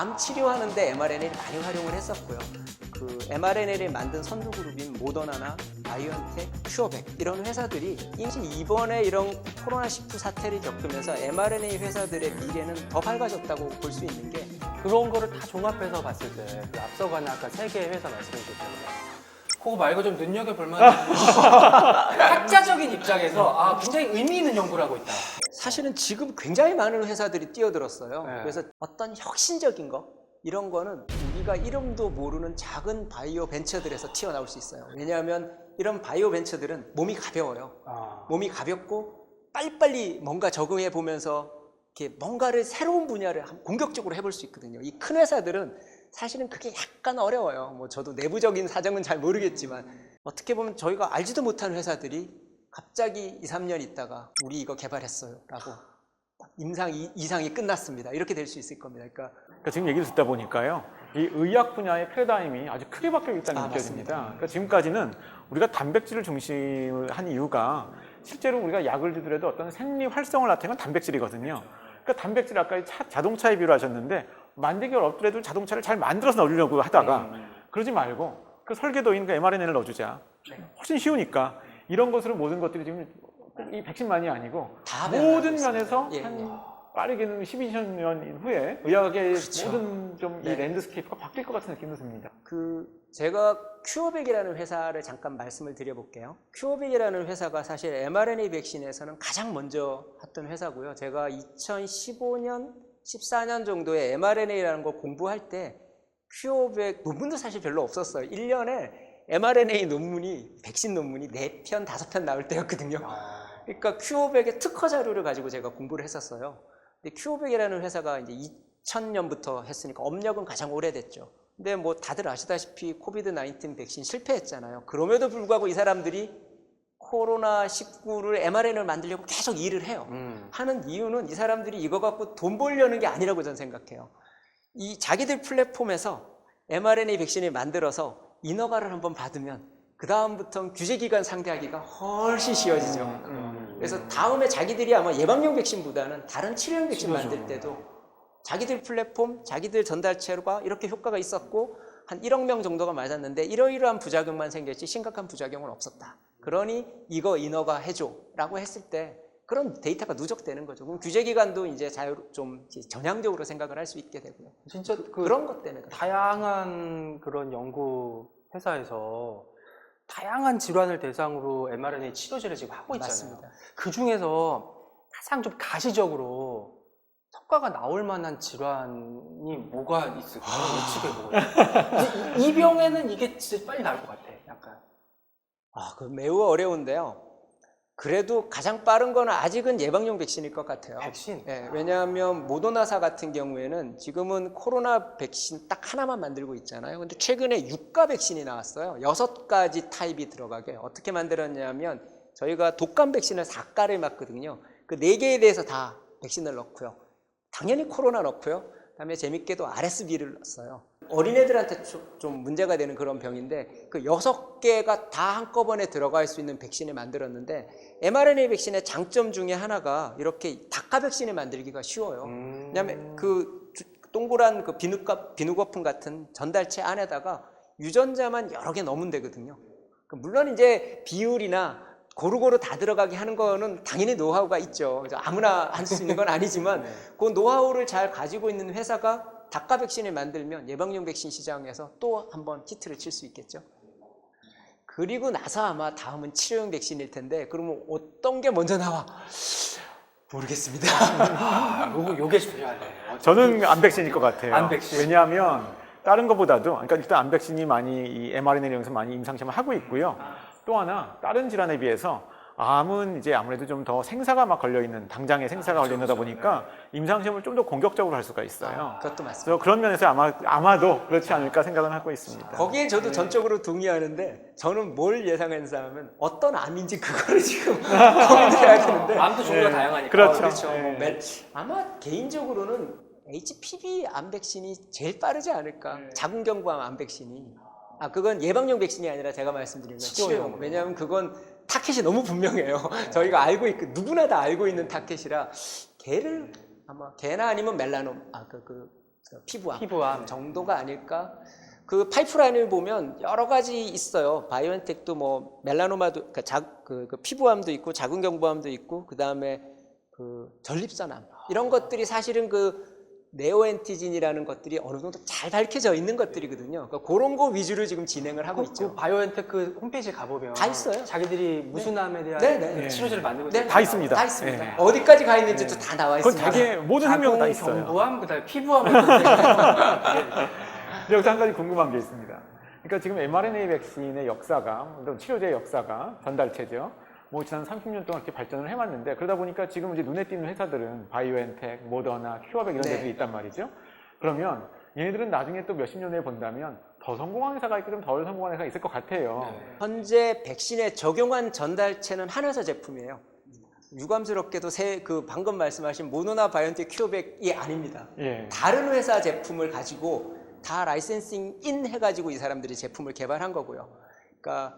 암 치료하는데 mRNA를 많이 활용을 했었고요. 그 mRNA를 만든 선두 그룹인 모더나나 바이오엔텍, 큐어백 이런 회사들이 이번에 이런 코로나19 사태를 겪으면서 mRNA 회사들의 미래는 더 밝아졌다고 볼 수 있는 게 그런 거를 다 종합해서 봤을 때 그 앞서가는 아까 세 개의 회사 말씀해 주셨잖아요. 그거 말고 좀 눈여겨볼 만한 학자적인 입장에서 굉장히 의미 있는 연구를 하고 있다. 사실은 지금 굉장히 많은 회사들이 뛰어들었어요. 네. 그래서 어떤 혁신적인 거 이런 거는 우리가 이름도 모르는 작은 바이오 벤처들에서 튀어나올 수 있어요. 왜냐하면 이런 바이오 벤처들은 몸이 가벼워요. 몸이 가볍고 빨리빨리 뭔가 적응해 보면서 이렇게 뭔가를 새로운 분야를 공격적으로 해볼 수 있거든요. 이 큰 회사들은 사실은 그게 약간 어려워요. 뭐 저도 내부적인 사정은 잘 모르겠지만 어떻게 보면 저희가 알지도 못한 회사들이 갑자기 2, 3년 있다가 우리 이거 개발했어요 라고 이상이 끝났습니다. 이렇게 될 수 있을 겁니다. 그러니까 지금 얘기를 듣다 보니까요, 이 의학 분야의 패러다임이 아주 크게 바뀌어 있다는 느껴집니다. 그러니까 지금까지는 우리가 단백질을 중심한 이유가 실제로 우리가 약을 주더라도 어떤 생리 활성을 나타내는 건 단백질이거든요. 그러니까 단백질 아까 자동차에 비유하셨는데 만들기 어렵더라도 자동차를 잘 만들어서 넣으려고 하다가 그러지 말고 그 설계도인 그 mRNA를 넣어주자. 훨씬 쉬우니까 이런 것으로 모든 것들이 지금 꼭 이 백신만이 아니고 다 모든 있습니다. 면에서 예. 한 빠르게는 12년 후에 의학의 그렇죠. 모든 좀 이 네. 랜드스케이프가 바뀔 것 같은 느낌도 듭니다. 제가 큐어백이라는 회사를 잠깐 말씀을 드려볼게요. 큐어백이라는 회사가 사실 mRNA 백신에서는 가장 먼저 했던 회사고요. 제가 2015년, 14년 정도에 mRNA라는 걸 공부할 때 큐어백 논문도 사실 별로 없었어요. 1년에 mRNA 논문이, 백신 논문이 4편, 5편 나올 때였거든요. 그러니까 큐어백의 특허 자료를 가지고 제가 공부를 했었어요. 근데 큐어백이라는 회사가 이제 2000년부터 했으니까 업력은 가장 오래됐죠. 근데 뭐 다들 아시다시피 코비드-19 백신 실패했잖아요. 그럼에도 불구하고 이 사람들이 코로나19를 mRNA를 만들려고 계속 일을 해요. 하는 이유는 이 사람들이 이거 갖고 돈 벌려는 게 아니라고 저는 생각해요. 이 자기들 플랫폼에서 mRNA 백신을 만들어서 인허가를 한번 받으면 그 다음부터는 규제기관 상대하기가 훨씬 쉬워지죠. 그래서 다음에 자기들이 아마 예방용 백신보다는 다른 치료용 백신 만들 때도 자기들 플랫폼, 자기들 전달체가 이렇게 효과가 있었고 한 1억 명 정도가 맞았는데 이러이러한 부작용만 생겼지 심각한 부작용은 없었다. 그러니 이거 인허가 해줘 라고 했을 때 그런 데이터가 누적되는 거죠. 그럼 규제기관도 이제 좀 전향적으로 생각을 할 수 있게 되고요. 진짜 그런 것 때문에 다양한 그런 연구 회사에서 다양한 질환을 대상으로 mRNA 치료제를 지금 하고 있잖아요. 맞습니다. 그 중에서 가장 좀 가시적으로 성과가 나올 만한 질환이 뭐가 있을까요? 예측해보고. 이 병에는 이게 진짜 빨리 나올 것 같아. 약간. 그 매우 어려운데요. 그래도 가장 빠른 거는 아직은 예방용 백신일 것 같아요. 백신? 네, 왜냐하면 모더나사 같은 경우에는 지금은 코로나 백신 딱 하나만 만들고 있잖아요. 근데 최근에 6가 백신이 나왔어요. 6가지 타입이 들어가게. 어떻게 만들었냐면 저희가 독감 백신을 4가를 맞거든요. 그 4개에 대해서 다 백신을 넣고요. 당연히 코로나 넣고요. 그다음에 재밌게도 RSV를 넣었어요. 어린애들한테 좀 문제가 되는 그런 병인데 그 6개가 다 한꺼번에 들어갈 수 있는 백신을 만들었는데 mRNA 백신의 장점 중에 하나가 이렇게 다카 백신을 만들기가 쉬워요. 왜냐하면 그 동그란 그 비누거품 같은 전달체 안에다가 유전자만 여러 개 넣으면 되거든요. 물론 이제 비율이나 고루고루 다 들어가게 하는 거는 당연히 노하우가 있죠. 그래서 아무나 할 수 있는 건 아니지만 그 노하우를 잘 가지고 있는 회사가 다카 백신을 만들면 예방용 백신 시장에서 또 한번 히트를 칠 수 있겠죠. 그리고 나서 아마 다음은 치료용 백신일 텐데 그러면 어떤 게 먼저 나와? 모르겠습니다. 요게 중요하네. 저는 암 백신일 것 같아요. 암 백신. 왜냐하면 다른 것보다도 그러니까 일단 암 백신이 많이 이 mRNA를 이용해서 많이 임상시험을 하고 있고요. 또 하나 다른 질환에 비해서 암은 이제 아무래도 좀 더 생사가 막 걸려있는 당장에 생사가 걸려있다 보니까 임상시험을 좀 더 공격적으로 할 수가 있어요. 그것도 맞습니다. 그래서 그런 면에서 아마도 그렇지 않을까 생각은 하고 있습니다. 거기에 저도 전적으로 동의하는데 저는 뭘 예상했냐면 어떤 암인지 그거를 지금 고민해야 되는데 암도 종류가 다양하니까. 그렇죠. 그렇죠. 네. 아마 개인적으로는 HPV 암 백신이 제일 빠르지 않을까. 자궁경부암 암 백신이. 그건 예방용 백신이 아니라 제가 말씀드린 건 치료용. 왜냐하면 그건 타켓이 너무 분명해요. 저희가 알고 있고 누구나 다 알고 있는 타켓이라 걔를 아마 걔나 아니면 멜라놈 피부암 피부암. 정도가 아닐까. 그 파이프라인을 보면 여러 가지 있어요. 바이오엔텍도 뭐 멜라노마도 그 피부암도 있고 자궁경부암도 있고 그 다음에 그 전립선암 이런 것들이 사실은 그 네오엔티진이라는 것들이 어느 정도 잘 밝혀져 있는 것들이거든요. 그러니까 그런 거 위주로 지금 진행을 하고 있죠. 그 바이오엔텍 그 홈페이지 가보면 다 있어요. 자기들이 무순암에 대한 네, 네. 치료제를 만들고 네, 있어요. 다 있습니다. 다 있습니다. 네. 어디까지 가 있는지도 다 나와 그건 있습니다. 되게 모든 생명 다 있어요. 자궁경부암, 그다음에 피부암. 근데 여기서 한 가지 궁금한 게 있습니다. 그러니까 지금 mRNA 백신의 역사가, 치료제의 역사가 전달체죠. 뭐 지난 30년 동안 이렇게 발전을 해왔는데 그러다 보니까 지금 이제 눈에 띄는 회사들은 바이오엔텍, 모더나, 큐어백 이런 네. 데들이 있단 말이죠. 그러면 얘네들은 나중에 또 몇십 년 후에 본다면 더 성공한 회사가 있고 좀 덜 성공한 회사가 있을 것 같아요. 현재 백신에 적용한 전달체는 한 회사 제품이에요. 유감스럽게도 그 방금 말씀하신 모노나 바이오엔텍 큐어백이 아닙니다. 예. 다른 회사 제품을 가지고 다 라이센싱 인 해가지고 이 사람들이 제품을 개발한 거고요. 그러니까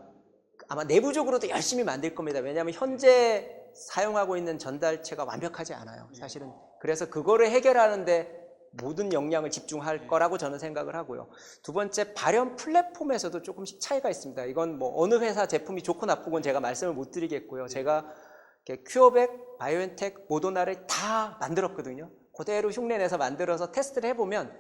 아마 내부적으로도 열심히 만들 겁니다. 왜냐하면 현재 사용하고 있는 전달체가 완벽하지 않아요. 사실은. 그래서 그거를 해결하는데 모든 역량을 집중할 거라고 저는 생각을 하고요. 두 번째, 발현 플랫폼에서도 조금씩 차이가 있습니다. 이건 뭐 어느 회사 제품이 좋고 나쁘고는 제가 말씀을 못 드리겠고요. 제가 큐어백, 바이오엔텍, 모더나를 다 만들었거든요. 그대로 흉내내서 만들어서 테스트를 해보면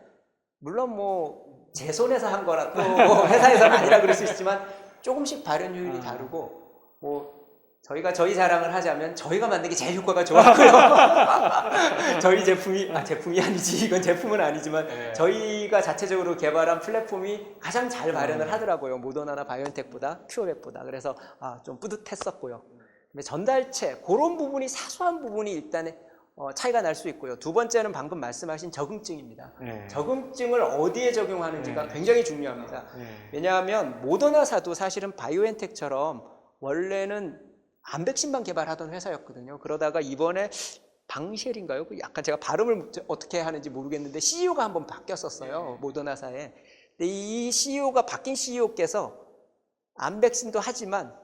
물론 뭐 제 손에서 한 거라 또 회사에서는 아니라 그럴 수 있지만 조금씩 발현 효율이 다르고 뭐 저희가 저희 자랑을 하자면 저희가 만든 게 제일 효과가 좋았고요. 저희 제품이 아니지, 이건 제품은 아니지만 저희가 자체적으로 개발한 플랫폼이 가장 잘 발현을 하더라고요. 모더나나 바이오엔텍보다, 큐어백보다. 그래서 좀 뿌듯했었고요. 근데 전달체 그런 부분이 사소한 부분이 일단은 차이가 날 수 있고요. 두 번째는 방금 말씀하신 적응증입니다. 네. 적응증을 어디에 적용하는지가 굉장히 중요합니다. 네. 왜냐하면 모더나사도 사실은 바이오엔텍처럼 원래는 암 백신만 개발하던 회사였거든요. 그러다가 이번에 방쉘인가요? 약간 제가 발음을 어떻게 하는지 모르겠는데 CEO가 한번 바뀌었었어요. 모더나사에. 근데 이 CEO가 바뀐 CEO께서 암 백신도 하지만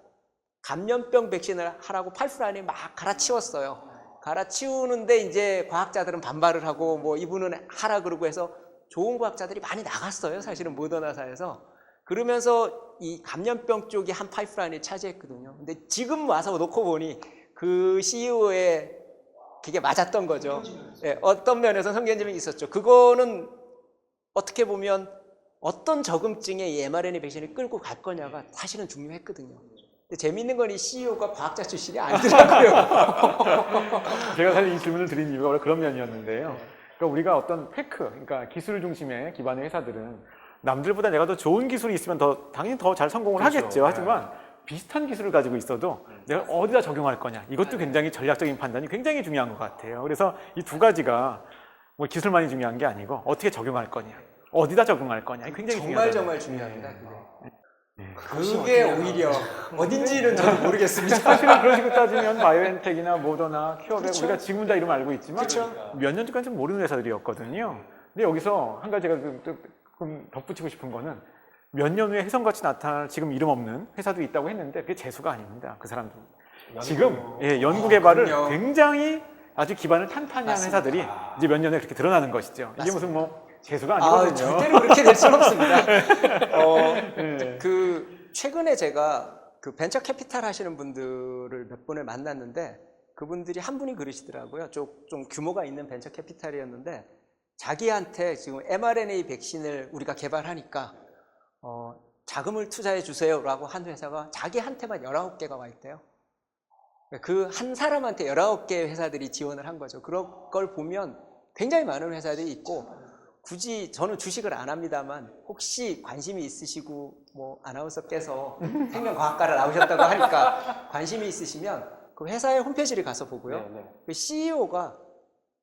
감염병 백신을 하라고 파이프라인을 막 갈아치웠어요. 갈아치우는데 이제 과학자들은 반발을 하고 뭐 이분은 하라 그러고 해서 좋은 과학자들이 많이 나갔어요. 사실은 모더나사에서. 그러면서 이 감염병 쪽이 한 파이프라인을 차지했거든요. 근데 지금 와서 놓고 보니 그 CEO의 그게 맞았던 거죠. 예, 어떤 면에서 성견점이 있었죠. 그거는 어떻게 보면 어떤 적응증에 이 mRNA 백신을 끌고 갈 거냐가 사실은 중요했거든요. 근데 재밌는 건 이 CEO가 과학자 출신이 아니더라고요. 제가 사실 이 질문을 드린 이유가 바로 그런 면이었는데요. 그러니까 우리가 어떤 테크, 그러니까 기술 중심의 기반의 회사들은 남들보다 내가 더 좋은 기술이 있으면 당연히 더 잘 성공을 그렇죠. 하겠죠. 하지만 비슷한 기술을 가지고 있어도 내가 어디다 적용할 거냐, 이것도 굉장히 전략적인 판단이 굉장히 중요한 것 같아요. 그래서 이 두 가지가 뭐 기술만이 중요한 게 아니고 어떻게 적용할 거냐, 어디다 적용할 거냐, 굉장히 정말 중요하다. 정말 중요합니다. 그게 오히려 어딘지는 저도 모르겠습니다. 사실은 그런 식으로 따지면 바이오엔텍이나 모더나, 큐어백 그렇죠. 우리가 지금 다 이름 알고 있지만 그렇죠. 몇 년 전까지 모르는 회사들이었거든요. 근데 여기서 한 가지 제가 좀 덧붙이고 싶은 거는 몇 년 후에 혜성같이 나타날 지금 이름 없는 회사도 있다고 했는데 그게 재수가 아닙니다. 그 사람들. 지금 연구 개발을 그럼요. 굉장히 아주 기반을 탄탄히 한 맞습니다. 회사들이 이제 몇 년에 그렇게 드러나는 것이죠. 이게 무슨 뭐 재수가 아, 아니거든요. 절대로 그렇게 될 수는 없습니다. 네. 최근에 제가 그 벤처 캐피탈 하시는 분들을 몇 분을 만났는데 그분들이 한 분이 그러시더라고요. 좀 규모가 있는 벤처 캐피탈이었는데 자기한테 지금 mRNA 백신을 우리가 개발하니까 자금을 투자해 주세요라고 한 회사가 자기한테만 19개가 와 있대요. 그 한 사람한테 19개 회사들이 지원을 한 거죠. 그런 걸 보면 굉장히 많은 회사들이 있고 굳이 저는 주식을 안 합니다만 혹시 관심이 있으시고 뭐 아나운서께서 생명과학과를 나오셨다고 하니까 관심이 있으시면 그 회사의 홈페이지를 가서 보고요. 그 CEO가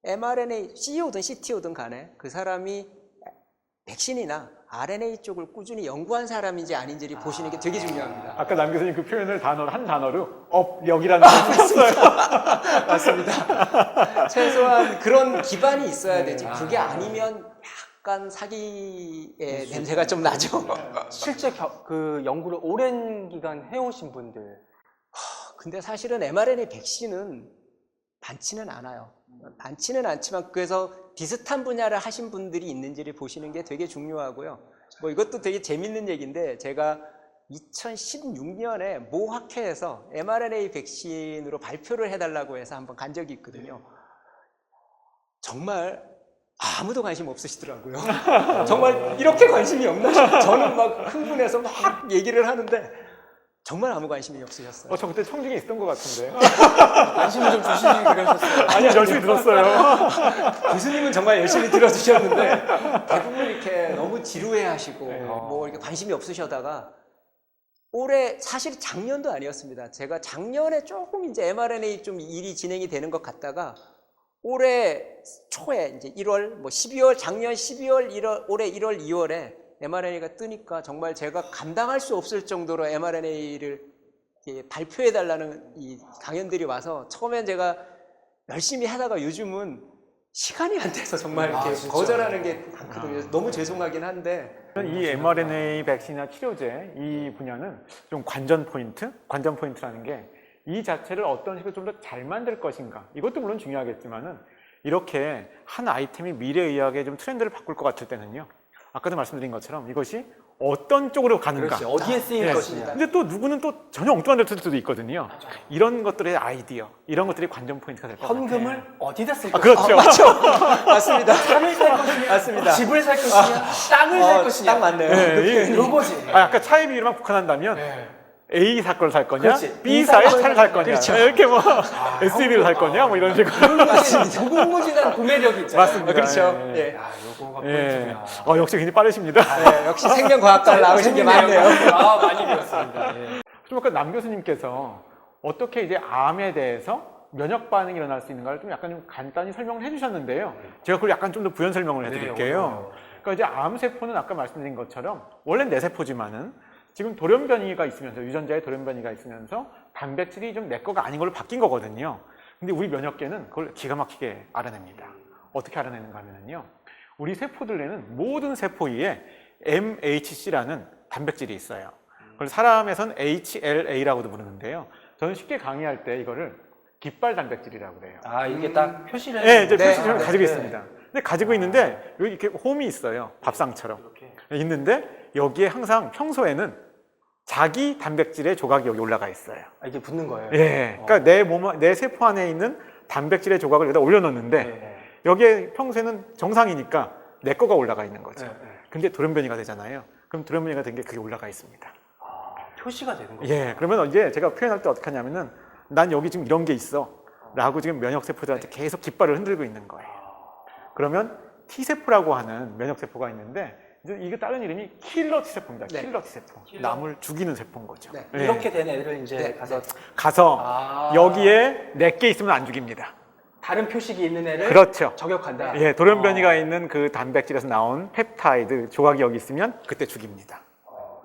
mRNA, CEO든 CTO든 간에 그 사람이 백신이나 RNA 쪽을 꾸준히 연구한 사람인지 아닌지를 보시는 게 되게 중요합니다. 아까 남 교수님 그 표현을 한 단어로 업력이라는 걸 썼어요. 맞습니다. 최소한 그런 기반이 있어야 되지. 그게 아니면 약간 사기의 냄새가 좀 나죠. 실제 그 연구를 오랜 기간 해오신 분들. 근데 사실은 mRNA 백신은 많지는 않아요. 많지는 않지만 그래서 비슷한 분야를 하신 분들이 있는지를 보시는 게 되게 중요하고요. 뭐 이것도 되게 재밌는 얘기인데 제가 2016년에 모 학회에서 mRNA 백신으로 발표를 해달라고 해서 한번 간 적이 있거든요. 정말 아무도 관심 없으시더라고요. 정말 이렇게 관심이 없나 싶어요. 저는 막 흥분해서 막 얘기를 하는데 정말 아무 관심이 없으셨어요. 저 그때 청중에 있던 것 같은데. 관심을 좀 주시지 그러셨어요. 아니요, 열심히 들었어요. 교수님은 정말 열심히 들어주셨는데 대부분 이렇게 너무 지루해하시고 뭐 이렇게 관심이 없으셔다가 올해 사실 작년도 아니었습니다. 제가 작년에 조금 이제 mRNA 좀 일이 진행이 되는 것 같다가 올해 초에 이제 1월, 뭐 12월, 작년 12월, 1월, 올해 1월, 2월에 mRNA가 뜨니까 정말 제가 감당할 수 없을 정도로 mRNA를 발표해달라는 이 강연들이 와서 처음엔 제가 열심히 하다가 요즘은 시간이 안 돼서 정말 이렇게 거절하는 게 많거든요. 너무 죄송하긴 한데. 이 mRNA 백신이나 치료제 이 분야는 좀 관전 포인트라는 게 이 자체를 어떤 식으로 좀 더 잘 만들 것인가, 이것도 물론 중요하겠지만은 이렇게 한 아이템이 미래의학의 좀 트렌드를 바꿀 것 같을 때는요, 아까도 말씀드린 것처럼 이것이 어떤 쪽으로 가는가, 그렇지, 어디에 쓰일 것이냐. 근데 또 누구는 또 전혀 엉뚱한 데로 쓸 수도 있거든요. 이런 것들의 아이디어, 이런 것들이 관전 포인트가 될 것 같아요. 현금을 어디다 쓸 것이냐. 그렇죠. 맞죠? 맞습니다. 산을 살 것이냐, 맞습니다. 집을 살 것이냐, 땅을 살 것이냐. 딱 맞네요. 이런 거지. 아까 차의 비율만 국한한다면 A 사건을 살 거냐, 그렇지. B사의 차를 살 거냐, 그렇죠. 이렇게 뭐 SUV를 살 거냐, 뭐 이런 식으로. 맞습니다. 무궁무진한 구매력이 있잖아요. 맞습니다. 그렇죠. 예. 예. 야, 요거가 예. 포인트구나. 역시 굉장히 빠르십니다. 네, 역시 생명과학과를 나오신 게 많네요. 많이 배웠습니다. 예. 좀 아까 남 교수님께서 어떻게 이제 암에 대해서 면역 반응이 일어날 수 있는가를 좀 약간 좀 간단히 설명을 해주셨는데요. 제가 그걸 약간 좀 더 부연 설명을 해드릴게요. 그러니까 이제 암 세포는 아까 말씀드린 것처럼 원래 내 세포지만은 지금 돌연변이가 있으면서, 유전자의 돌연변이가 있으면서 단백질이 좀 내 거가 아닌 걸로 바뀐 거거든요. 근데 우리 면역계는 그걸 기가 막히게 알아냅니다. 어떻게 알아내는가 하면요, 우리 세포들 내는 모든 세포 위에 MHC라는 단백질이 있어요. 그걸 사람에선 HLA라고도 부르는데요. 저는 쉽게 강의할 때 이거를 깃발 단백질이라고 그래요. 이게 딱 표시를 네, 이제 네, 표시를 네, 가지고 네. 있습니다. 근데 가지고 있는데 여기 이렇게 홈이 있어요. 밥상처럼 있는데 여기에 항상 평소에는 자기 단백질의 조각이 여기 올라가 있어요. 이게 붙는 거예요. 예, 그러니까 내 세포 안에 있는 단백질의 조각을 여기다 올려놓는데 여기에 평소에는 정상이니까 내 거가 올라가 있는 거죠. 근데 돌연변이가 되잖아요. 그럼 돌연변이가 된 게 그게 올라가 있습니다. 표시가 되는 거예요. 예, 그러면 이제 제가 표현할 때 어떻게 하냐면은 난 여기 지금 이런 게 있어 라고 지금 면역세포들한테 계속 깃발을 흔들고 있는 거예요. 그러면 T세포라고 하는 면역세포가 있는데 이게 다른 이름이 킬러 T세포입니다. 네. 킬러 T세포. 남을 죽이는 세포인 거죠. 네. 예. 이렇게 된 애를 이제 네. 가서 여기에 내게 있으면 안 죽입니다. 다른 표식이 있는 애를 그렇죠. 저격한다. 예, 돌연변이가 있는 그 단백질에서 나온 펩타이드 조각이 여기 있으면 그때 죽입니다.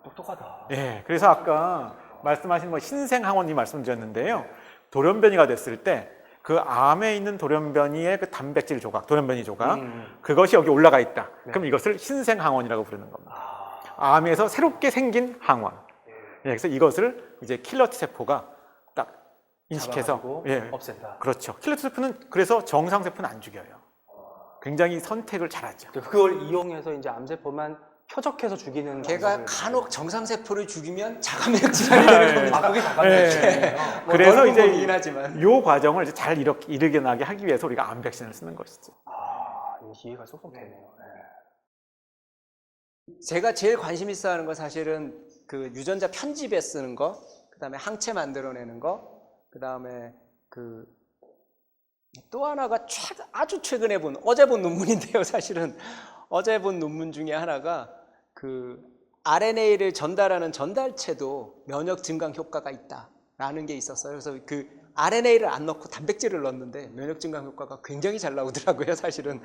똑똑하다. 예, 그래서 아까 말씀하신 뭐 신생항원이 말씀드렸는데요. 돌연변이가 됐을 때 그 암에 있는 돌연변이의 그 단백질 조각, 돌연변이 조각, 그것이 여기 올라가 있다. 그럼 이것을 신생항원이라고 부르는 겁니다. 암에서 새롭게 생긴 항원. 예, 그래서 이것을 이제 킬러 T세포가 딱 인식해서 잡아가지고 없앤다. 그렇죠. 킬러 T세포는 그래서 정상 세포는 안 죽여요. 굉장히 선택을 잘하죠. 그걸 이용해서 이제 암세포만 표적해서 죽이는. 걔가 간혹 정상세포를 죽이면 자가면역 질환이 되는 겁니다. 그게 잠깐만요. 뭐 그래서 넓은 이제 범위긴 하지만. 이 과정을 이제 잘 이르게 하기 위해서 우리가 암 백신을 쓰는 것이죠. 이해가 쏙쏙 되네요. 제가 제일 관심 있어 하는 건 사실은 그 유전자 편집에 쓰는 거, 그 다음에 항체 만들어내는 거, 그 다음에 그 또 하나가 아주 최근에 어제 본 논문인데요. 사실은 어제 본 논문 중에 하나가 그 RNA를 전달하는 전달체도 면역 증강 효과가 있다라는 게 있었어요. 그래서 그 RNA를 안 넣고 단백질을 넣었는데 면역 증강 효과가 굉장히 잘 나오더라고요. 사실은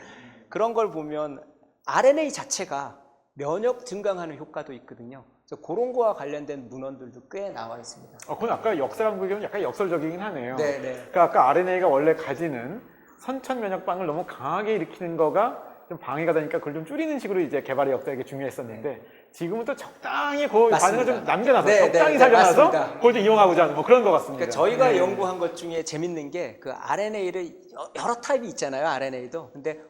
그런 걸 보면 RNA 자체가 면역 증강하는 효과도 있거든요. 그래서 그런 거와 관련된 문헌들도 꽤 나와 있습니다. 그건 아까 역사랑 보기에는 약간 역설적이긴 하네요. 네. 그러니까 아까 RNA가 원래 가지는 선천 면역방을 너무 강하게 일으키는 거가 좀 방해가 되니까 그걸 좀 줄이는 식으로 이제 개발의 역사에 중요했었는데 지금은 또 적당히 그 맞습니다. 반응을 좀 남겨놔서 네, 적당히 네, 살려놔서 맞습니다. 그걸 좀 이용하고자 하는 뭐 그런 것 같습니다. 그러니까 저희가 네. 연구한 것 중에 재밌는 게 그 RNA를 여러 타입이 있잖아요, RNA도. 근데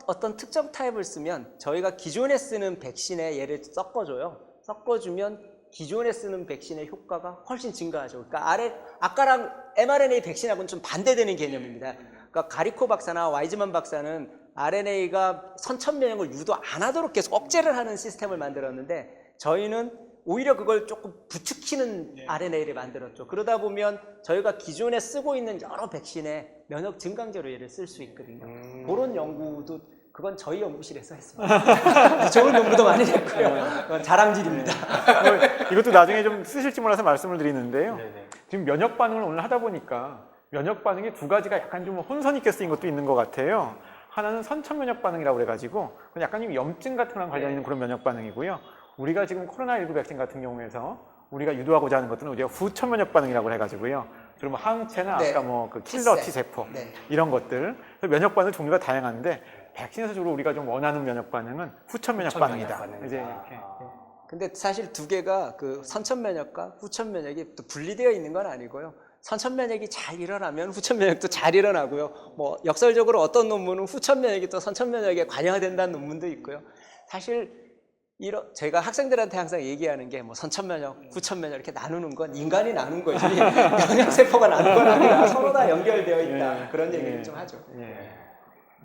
어떤 특정 타입을 쓰면 저희가 기존에 쓰는 백신에 얘를 섞어줘요. 섞어주면 기존에 쓰는 백신의 효과가 훨씬 증가하죠. 그러니까 아까랑 mRNA 백신하고는 좀 반대되는 개념입니다. 그러니까 가리코 박사나 와이즈만 박사는 RNA가 선천면역을 유도 안 하도록 계속 억제를 하는 시스템을 만들었는데 저희는 오히려 그걸 조금 부추기는 RNA를 만들었죠. 그러다 보면 저희가 기존에 쓰고 있는 여러 백신에 면역 증강제로 얘를 쓸 수 있거든요. 그런 연구도 그건 저희 연구실에서 했습니다. 좋은 연구도 많이 했고요. 그건 자랑질입니다. 이것도 나중에 좀 쓰실지 몰라서 말씀을 드리는데요. 네네. 지금 면역 반응을 오늘 하다 보니까 면역 반응이 두 가지가 약간 좀 혼선 있게 쓰인 것도 있는 것 같아요. 하나는 선천 면역 반응이라고 그래가지고 약간 좀 염증 같은 거랑 관련 있는 그런 면역 반응이고요. 우리가 지금 코로나19 백신 같은 경우에서 우리가 유도하고자 하는 것들은 우리가 후천 면역 반응이라고 해가지고요. 그리고 항체나 네. 아까 뭐 그 킬러 T세. T세포 네. 이런 것들 면역 반응 종류가 다양한데 백신에서 주로 우리가 좀 원하는 면역 반응은 후천 면역 반응이다. 이제 이렇게. 근데 사실 두 개가 그 선천 면역과 후천 면역이 또 분리되어 있는 건 아니고요. 선천 면역이 잘 일어나면 후천 면역도 잘 일어나고요. 뭐 역설적으로 어떤 논문은 후천 면역이 또 선천 면역에 관여된다는 논문도 있고요. 사실 제가 학생들한테 항상 얘기하는 게 뭐 선천 면역, 후천 면역 이렇게 나누는 건 인간이 나눈 거지 면역 세포가 나눈 건 아니라 서로 다 연결되어 있다. 그런 얘기를 좀 하죠.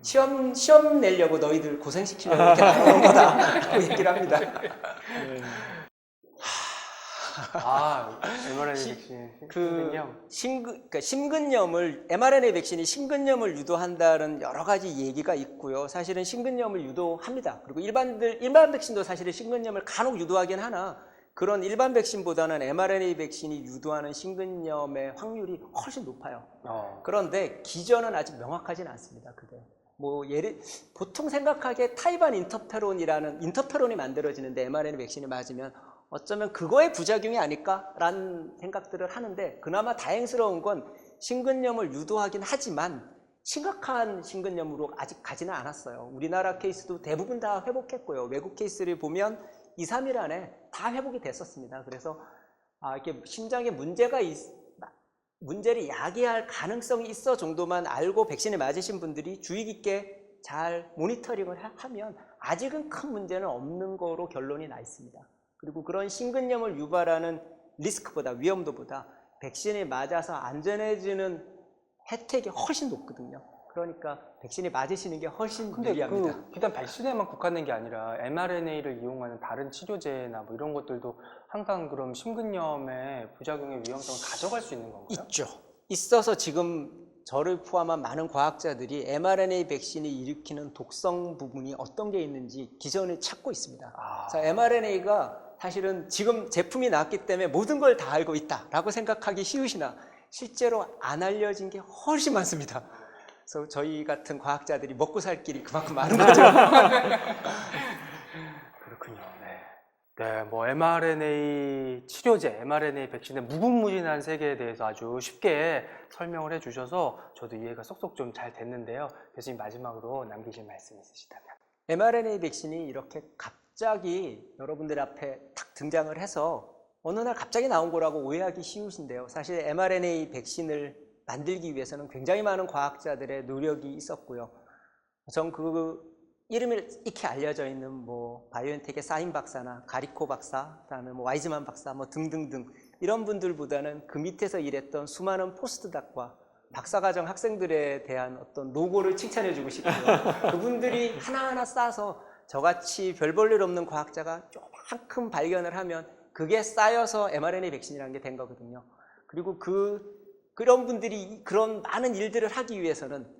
시험 내려고 너희들 고생시키려고 이렇게 나누는 거다라고 얘기를 합니다. mRNA 백신 그러니까 심근염을 mRNA 백신이 심근염을 유도한다는 여러 가지 얘기가 있고요. 사실은 심근염을 유도합니다. 그리고 일반 백신도 사실은 심근염을 간혹 유도하긴 하나 그런 일반 백신보다는 mRNA 백신이 유도하는 심근염의 확률이 훨씬 높아요. 그런데 기전은 아직 명확하지는 않습니다. 그게 뭐 보통 생각하기에 타이반 인터페론이 만들어지는데 mRNA 백신이 맞으면 어쩌면 그거의 부작용이 아닐까라는 생각들을 하는데 그나마 다행스러운 건 심근염을 유도하긴 하지만 심각한 심근염으로 아직 가지는 않았어요. 우리나라 케이스도 대부분 다 회복했고요. 외국 케이스를 보면 2, 3일 안에 다 회복이 됐었습니다. 그래서 이렇게 심장에 문제를 야기할 가능성이 있어 정도만 알고 백신을 맞으신 분들이 주의 깊게 잘 모니터링을 하면 아직은 큰 문제는 없는 거로 결론이 나 있습니다. 그리고 그런 심근염을 유발하는 리스크보다 위험도보다 백신을 맞아서 안전해지는 혜택이 훨씬 높거든요. 그러니까 백신을 맞으시는 게 훨씬 근데 유리합니다. 비단 백신에만 국한된 게 아니라 mRNA를 이용하는 다른 치료제나 뭐 이런 것들도 항상 그럼 심근염의 부작용의 위험성을 가져갈 수 있는 건가요? 있죠. 있어서 지금 저를 포함한 많은 과학자들이 mRNA 백신이 일으키는 독성 부분이 어떤 게 있는지 기전을 찾고 있습니다. 그래서 mRNA가 사실은 지금 제품이 나왔기 때문에 모든 걸 다 알고 있다라고 생각하기 쉬우시나 실제로 안 알려진 게 훨씬 많습니다. 그래서 저희 같은 과학자들이 먹고 살 길이 그만큼 많은 거죠. 그렇군요. 네, 뭐 mRNA 치료제, mRNA 백신의 무궁무진한 세계에 대해서 아주 쉽게 설명을 해주셔서 저도 이해가 쏙쏙 좀 잘 됐는데요. 교수님 마지막으로 남기실 말씀 있으시다면. mRNA 백신이 이렇게 갑자기 여러분들 앞에 탁 등장을 해서 어느 날 갑자기 나온 거라고 오해하기 쉬우신데요. 사실 mRNA 백신을 만들기 위해서는 굉장히 많은 과학자들의 노력이 있었고요. 전 그 이름이 익히 알려져 있는 뭐 바이오엔텍의 사인 박사나 가리코 박사, 그다음에 뭐 와이즈만 박사, 뭐 등등등 이런 분들보다는 그 밑에서 일했던 수많은 포스트닥과 박사과정 학생들에 대한 어떤 노고를 칭찬해주고 싶고요. 그분들이 하나하나 쌓아서 저같이 별 볼 일 없는 과학자가 조금만 발견을 하면 그게 쌓여서 mRNA 백신이라는 게 된 거거든요. 그리고 그런 분들이 그런 많은 일들을 하기 위해서는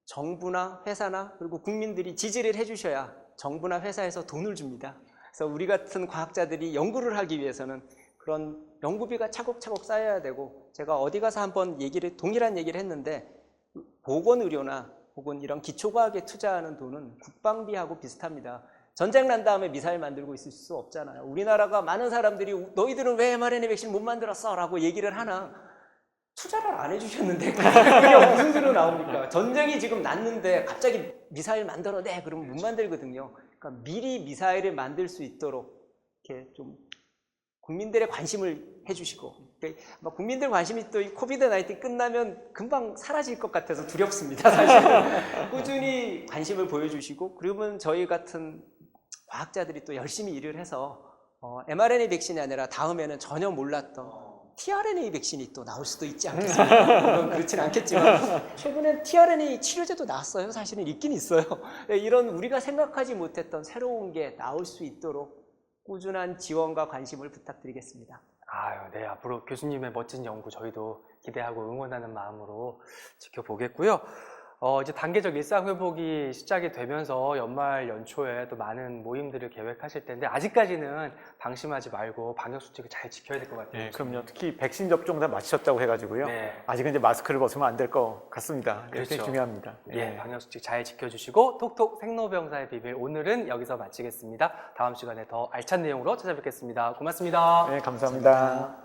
정부나 회사나 그리고 국민들이 지지를 해주셔야 정부나 회사에서 돈을 줍니다. 그래서 우리 같은 과학자들이 연구를 하기 위해서는 그런 연구비가 차곡차곡 쌓여야 되고 제가 어디 가서 한번 동일한 얘기를 했는데 보건의료나 혹은 이런 기초과학에 투자하는 돈은 국방비하고 비슷합니다. 전쟁 난 다음에 미사일 만들고 있을 수 없잖아요. 우리나라가 많은 사람들이 너희들은 왜 mRNA 백신 못 만들었어? 라고 얘기를 하나 투자를 안 해주셨는데 그게 무슨 소리로 나옵니까? 전쟁이 지금 났는데 갑자기 미사일 만들어내 그러면 못 만들거든요. 그러니까 미리 미사일을 만들 수 있도록 이렇게 좀 국민들의 관심을 해주시고, 국민들 관심이 또 코비드 19 끝나면 금방 사라질 것 같아서 두렵습니다. 사실 꾸준히 관심을 보여주시고, 그러면 저희 같은 과학자들이 또 열심히 일을 해서 mRNA 백신이 아니라 다음에는 전혀 몰랐던 tRNA 백신이 또 나올 수도 있지 않겠습니까? 물론 그렇진 않겠지만 최근엔 tRNA 치료제도 나왔어요. 사실은 있긴 있어요. 이런 우리가 생각하지 못했던 새로운 게 나올 수 있도록 꾸준한 지원과 관심을 부탁드리겠습니다. 아유, 네. 앞으로 교수님의 멋진 연구 저희도 기대하고 응원하는 마음으로 지켜보겠고요. 이제 단계적 일상 회복이 시작이 되면서 연말 연초에 또 많은 모임들을 계획하실 텐데 아직까지는 방심하지 말고 방역 수칙을 잘 지켜야 될 것 같아요. 네, 그럼요. 특히 백신 접종 다 마치셨다고 해가지고요. 네. 아직은 이제 마스크를 벗으면 안 될 것 같습니다. 그렇죠. 굉장히 중요합니다. 예, 방역 수칙 잘 지켜주시고 톡톡 생로병사의 비밀 오늘은 여기서 마치겠습니다. 다음 시간에 더 알찬 내용으로 찾아뵙겠습니다. 고맙습니다. 네, 감사합니다.